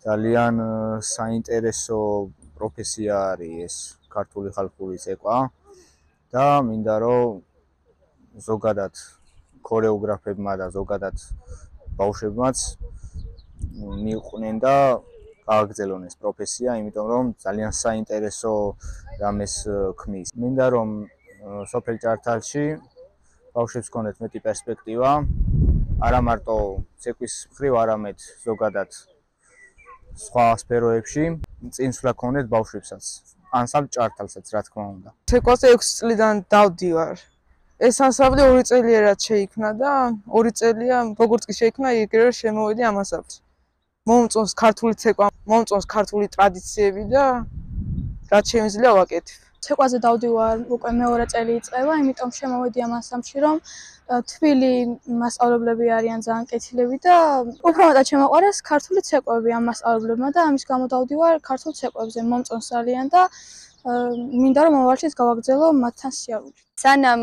ძალიან საინტერესო პროფესია არის ეს ქართული ხალხური ცეკვა და მინდა რომ ზოგადად ქორეოგრაფებმა და ზოგადად ბავშვებმაც მიყვნენ და გააგრძელონ ეს პროფესია, იმიტომ რომ ძალიან საინტერესო რამეს ქმნის. მინდა რომ სოფელ ჭართალში ბავშვებს ჰქონდეთ მეტი პერსპექტივა, არა მარტო ცეკვის მხრივ, არამედ ზოგადად სხვა სფეროებში წინსვლა ჰქონდეთ ბავშვებსაც, ანსამბლ ჭართალსაც, რა თქმა უნდა. ცეკვაზე 6 წლიდან დავდივარ. ეს ანსამბლი 2 წელიერად შეიქმნა და 2 წელია როგორც კი შეიქმნა, იგივე შემოვიდი ამ ანსამბლში. მომწონს ქართული ცეკვა, მომწონს ქართული ტრადიციები და რაც შემიძლია ვაკეთებ. ცეკვაზე დავდივარ უკვე მეორე წელი იწყება, იმიტომ შემოვედი ამ ანსამბლში, რომ თბილი მასწავლებლები არიან ძალიან კეთილები და უფრო მეტად შემოყვარეს ქართული ცეკვები ამ მასწავლებლებმა და ამის გამო დავდივარ ქართულ ცეკვებზე. მომწონს ძალიან და მინდა რომ მომავალშიც გავაგრძელო მათთან სიარული. სანამ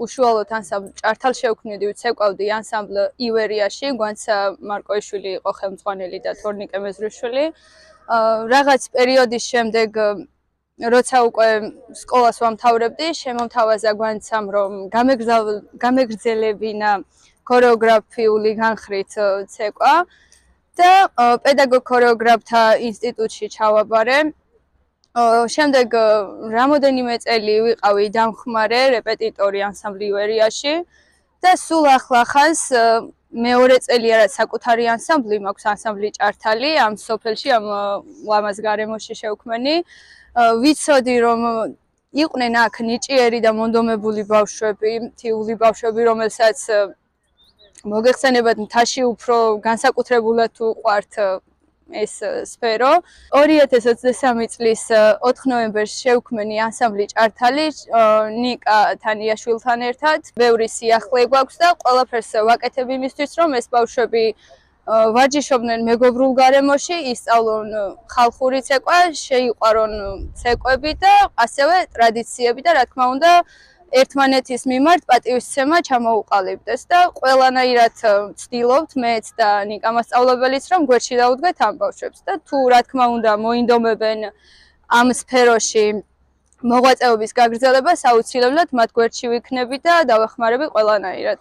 უშუალოდ ანსამბლ ჭართალ შევქმნიდი, ვცეკვავდი ანსამბლ ივერიაში, გვანცა მარკოიშვილი იყო ხელმძღვანელი და თორნიკე მეზრიშვილი. რაღაც პერიოდის შემდეგ როცა უკვე სკოლას ვამთავრებდი, შემომთავაზა გვანცამ, რომ გამეგრძელებინა ქორეოგრაფიული განხრით ცეკვა და პედაგოგ ქორეოგრაფთა ინსტიტუტში ჩავაბარე. შემდეგ რამოდენიმე წელი ვიყავი დამხმარე რეპეტიტორი ანსამბლ ივერიაში და სულ ახლახანს მეორე წელია რაც საკუთარი ანსამბლი მაქვს, ანსამბლი ჭართალი, ამ სოფელში, ამ ლამაზ გარემოში შევქმენი. ვიცოდი რომ იყვნენ აქ ნიჭიერი და მონდომებული ბავშვები, მთიული ბავშვები, რომელსაც მოგეხსენებათ მთაში უფრო განსაკუთრებულად უყვართ ეს სფერო. 2023 წლის 4 ნოემბერს შევქმენი ანსამბლი ჭართალი ნიკა თანიაშვილთან ერთად. ბევრი სიახლე გვაქვს და ყველაფერს ვაკეთებ იმისთვის, რომ ეს ბავშვები ვარჯიშობდნენ მეგობრულ გარემოში, ისწავლონ ხალხური ცეკვა, შეიყვარონ ცეკვები და ასევე ტრადიციები და რა თქმა უნდა ერთმანეთის მიმართ პატივისცემა ჩამოუყალიბდეს და ყველანაირად ვცდილობთ მეც და ნიკა მასწავლებელიც რომ გვერდში დავუდგეთ ამ ბავშვებს და თუ რა თქმა უნდა მოინდომებენ ამ სფეროში მოღვაწეობის გაგრძელებას, აუცილებლად მათ გვერდში ვიქნები და დავეხმარები ყველანაირად.